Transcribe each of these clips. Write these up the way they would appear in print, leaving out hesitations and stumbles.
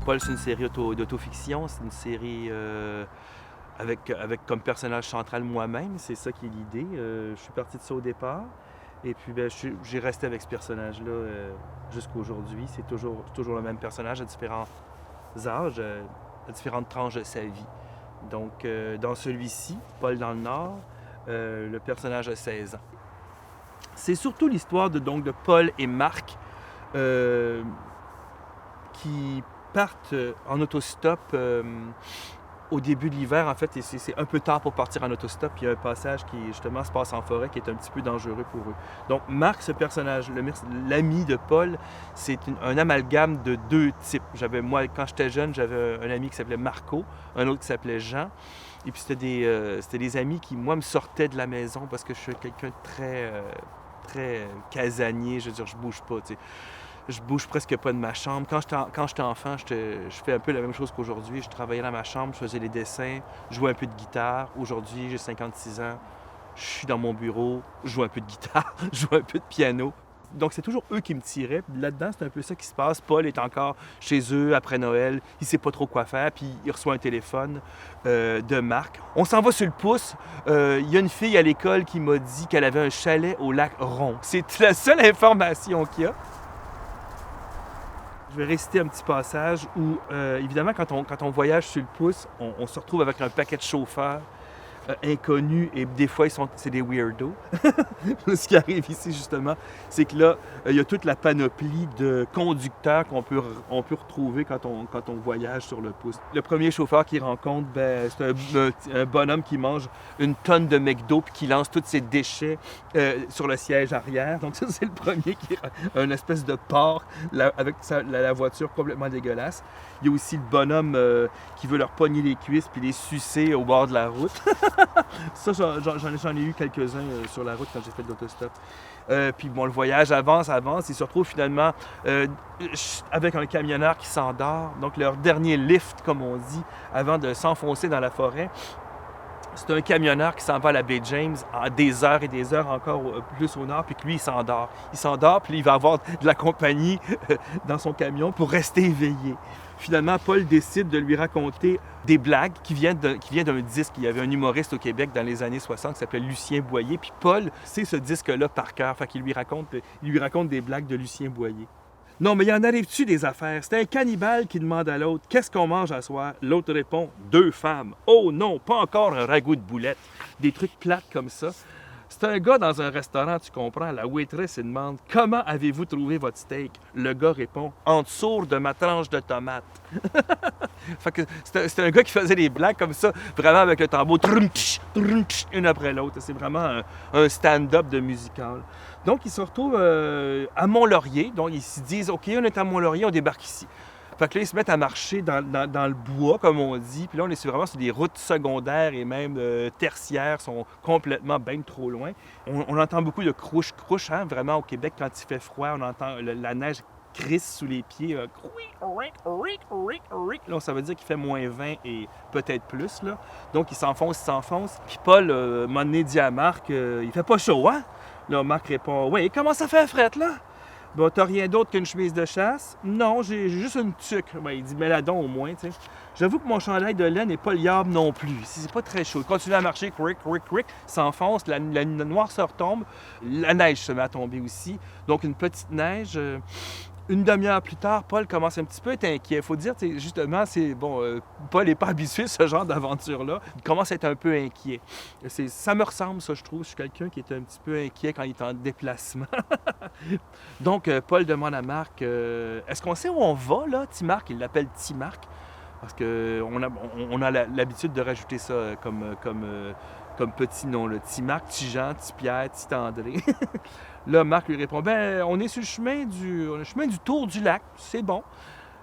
Paul, c'est une série d'autofiction, c'est une série avec comme personnage central moi-même, c'est ça qui est l'idée. Je suis parti de ça au départ, et puis j'ai resté avec ce personnage-là jusqu'à aujourd'hui. C'est toujours le même personnage à différents âges, à différentes tranches de sa vie. Donc, dans celui-ci, Paul dans le Nord, le personnage a 16 ans. C'est surtout l'histoire de Paul et Marc qui partent en autostop au début de l'hiver, en fait, et c'est un peu tard pour partir en autostop. Il y a un passage qui, justement, se passe en forêt qui est un petit peu dangereux pour eux. Donc, Marc, ce personnage, l'ami de Paul, c'est un amalgame de deux types. Moi, quand j'étais jeune, j'avais un ami qui s'appelait Marco, un autre qui s'appelait Jean. Et puis, c'était des amis qui, moi, me sortaient de la maison parce que je suis quelqu'un de très casanier. Je veux dire, je bouge pas, tu sais. Je bouge presque pas de ma chambre. Quand j'étais enfant, je fais un peu la même chose qu'aujourd'hui. Je travaillais dans ma chambre, je faisais les dessins, je jouais un peu de guitare. Aujourd'hui, j'ai 56 ans, je suis dans mon bureau, je joue un peu de guitare, je joue un peu de piano. Donc, c'est toujours eux qui me tiraient. Là-dedans, c'est un peu ça qui se passe. Paul est encore chez eux après Noël. Il sait pas trop quoi faire, puis il reçoit un téléphone de Marc. On s'en va sur le pouce. Il y a une fille à l'école qui m'a dit qu'elle avait un chalet au lac Ron. C'est la seule information qu'il y a. Je vais réciter un petit passage où, évidemment, quand on voyage sur le pouce, on se retrouve avec un paquet de chauffeurs inconnus et des fois, c'est des weirdos. Ce qui arrive ici, justement, c'est que là, il y a toute la panoplie de conducteurs qu'on peut retrouver quand on voyage sur le pouce. Le premier chauffeur qu'il rencontre, c'est un bonhomme qui mange une tonne de McDo puis qui lance tous ses déchets sur le siège arrière. Donc ça, c'est le premier qui est un espèce de porc avec la voiture complètement dégueulasse. Il y a aussi le bonhomme qui veut leur pogner les cuisses puis les sucer au bord de la route. Ça, j'en ai eu quelques-uns sur la route quand j'ai fait de l'autostop. Puis bon, le voyage avance, il se retrouve finalement avec un camionneur qui s'endort. Donc leur dernier lift, comme on dit, avant de s'enfoncer dans la forêt. C'est un camionneur qui s'en va à la baie James en des heures et des heures encore plus au nord, puis que lui, il s'endort. Il s'endort, puis il va avoir de la compagnie dans son camion pour rester éveillé. Finalement, Paul décide de lui raconter des blagues qui viennent d'un disque. Il y avait un humoriste au Québec dans les années 60 qui s'appelait Lucien Boyer. Puis Paul sait ce disque-là par cœur. Fait qu'il lui raconte des blagues de Lucien Boyer. Non, mais il en arrive-tu des affaires? C'est un cannibale qui demande à l'autre « Qu'est-ce qu'on mange à soir? » L'autre répond « 2 femmes. »« Oh non, pas encore un ragoût de boulettes. » Des trucs plates comme ça. C'est un gars dans un restaurant, tu comprends. La waitress, il demande « Comment avez-vous trouvé votre steak? » Le gars répond « En dessous de ma tranche de tomate. » Fait que c'était un gars qui faisait des blagues comme ça, vraiment avec le tambour, une après l'autre. C'est vraiment un stand-up de musical. Donc, ils se retrouvent à Mont-Laurier. Donc, ils se disent « OK, on est à Mont-Laurier, on débarque ici. » Fait que là, ils se mettent à marcher dans le bois, comme on dit. Puis là, on est vraiment sur des routes secondaires et même tertiaires, sont complètement bien trop loin. On entend beaucoup de crouche-crouche, hein, vraiment au Québec, quand il fait froid, on entend la neige crisse sous les pieds. Là, ça veut dire qu'il fait moins 20 et peut-être plus. Là. Donc, il s'enfonce. Puis Paul, un moment donné, dit à Marc, il fait pas chaud, hein? Là, Marc répond, oui, comment ça fait fret, là? Bon, t'as rien d'autre qu'une chemise de chasse? Non, j'ai juste une tuque. Ben, il dit, mets-la donc au moins, tu sais. J'avoue que mon chandail de laine n'est pas liable non plus. C'est pas très chaud. Il continue à marcher, s'enfonce, la noirceur tombe, la neige se met à tomber aussi. Donc, une petite neige. Une demi-heure plus tard, Paul commence un petit peu à être inquiet. Il faut dire, justement, Paul n'est pas habitué à ce genre d'aventure-là. Il commence à être un peu inquiet. Ça me ressemble, ça, je trouve. Je suis quelqu'un qui est un petit peu inquiet quand il est en déplacement. Donc, Paul demande à Marc, est-ce qu'on sait où on va, là, Marc? Il l'appelle Marc, parce qu'on a l'habitude de rajouter ça comme petit nom, là. Marc, Jean, Pierre, André. Là, Marc lui répond, on est sur le chemin du tour du lac, c'est bon.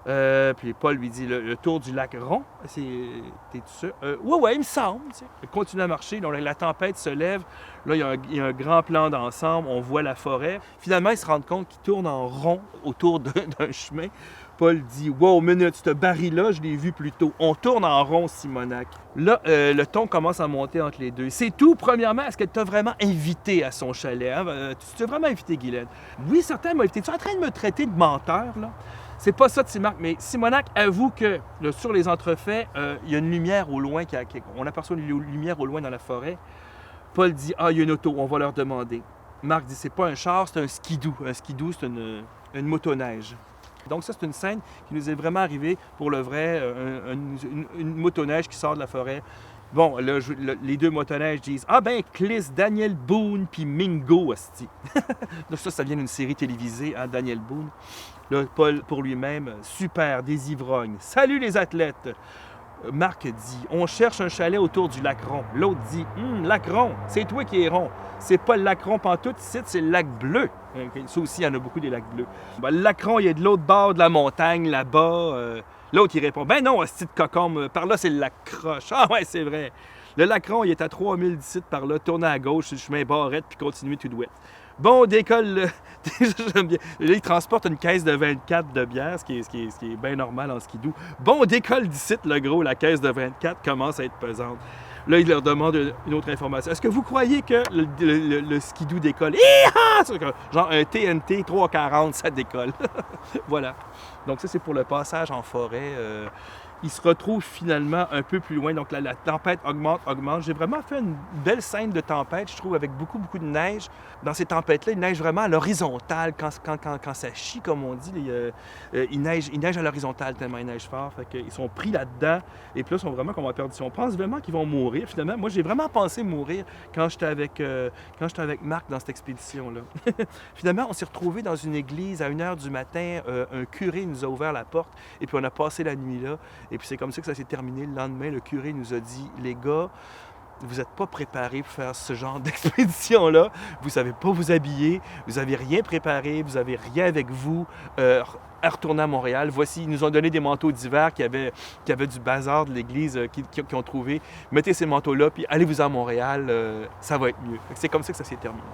Puis Paul lui dit, le tour du lac Ron, t'es-tu sûr? Ouais, il me semble. Il continue à marcher, donc la tempête se lève. Là, il y a un grand plan d'ensemble, on voit la forêt. Finalement, ils se rendent compte qu'ils tournent en rond autour d'un chemin Paul dit « Wow, minute, ce baril-là, je l'ai vu plus tôt. » On tourne en rond, Simonac. Là, le ton commence à monter entre les deux. C'est tout. Premièrement, est-ce qu'elle t'a vraiment invité à son chalet? Hein? Tu t'es vraiment invité, Guylaine? Oui, certains m'ont invité. Tu es en train de me traiter de menteur, là? C'est pas ça, Timarc, mais Simonac avoue que là, sur les entrefaits, il y a une lumière au loin, on aperçoit une lumière au loin dans la forêt. Paul dit « Ah, il y a une auto, on va leur demander. » Marc dit « C'est pas un char, c'est un skidoo. Un skidoo, c'est une motoneige. » Donc ça, c'est une scène qui nous est vraiment arrivée pour le vrai, une motoneige qui sort de la forêt. Bon, là, les deux motoneiges disent « Ah ben, Clis, Daniel Boone, puis Mingo, hostie. » Donc ça vient d'une série télévisée, hein, Daniel Boone. Là, Paul, pour lui-même, super, des ivrognes. Salut les athlètes! Marc dit, on cherche un chalet autour du lac Rond. L'autre dit, lac Rond, c'est toi qui es rond. C'est pas le lac Rond pantoute, ici, c'est le lac Bleu. Ça aussi, il y en a beaucoup des lacs bleus. Ben, le lac Rond, il est de l'autre bord de la montagne, là-bas. L'autre, il répond, ben non, hostie de cocombe, par là, c'est le lac Croche. Ah ouais, c'est vrai. Le lac Rond, il est à 3000 d'ici par là, tournez à gauche sur le chemin Barrette, puis continuez tout douette. Bon, on décolle. J'aime bien. Là, il transporte une caisse de 24 de bière, ce qui est bien normal en skidoo. Bon, on décolle d'ici, le gros, la caisse de 24 commence à être pesante. Là, il leur demande une autre information. Est-ce que vous croyez que le skidoo décolle? Hi-ha! Genre un TNT 340, ça décolle. Voilà. Donc ça, c'est pour le passage en forêt. Il se retrouve finalement un peu plus loin. Donc la tempête augmente. J'ai vraiment fait une belle scène de tempête, je trouve, avec beaucoup de neige. Dans ces tempêtes-là, il neige vraiment à l'horizontale. Quand ça chie, comme on dit, il neige à l'horizontale tellement il neige fort. Fait qu'ils sont pris là-dedans. Et puis là, ils sont vraiment comme en perdition. On pense vraiment qu'ils vont mourir, finalement. Moi, j'ai vraiment pensé mourir quand j'étais avec Marc dans cette expédition-là. Finalement, on s'est retrouvés dans une église à 1h du matin. Un curé nous a ouvert la porte et puis on a passé la nuit là. Et puis c'est comme ça que ça s'est terminé. Le lendemain, le curé nous a dit « Les gars, vous n'êtes pas préparés pour faire ce genre d'expédition-là. Vous ne savez pas vous habiller, vous n'avez rien préparé, vous n'avez rien avec vous. À retourner à Montréal, voici, ils nous ont donné des manteaux d'hiver qui avaient du bazar de l'église qu'ils ont trouvé. Mettez ces manteaux-là, puis allez-vous à Montréal, ça va être mieux. » C'est comme ça que ça s'est terminé.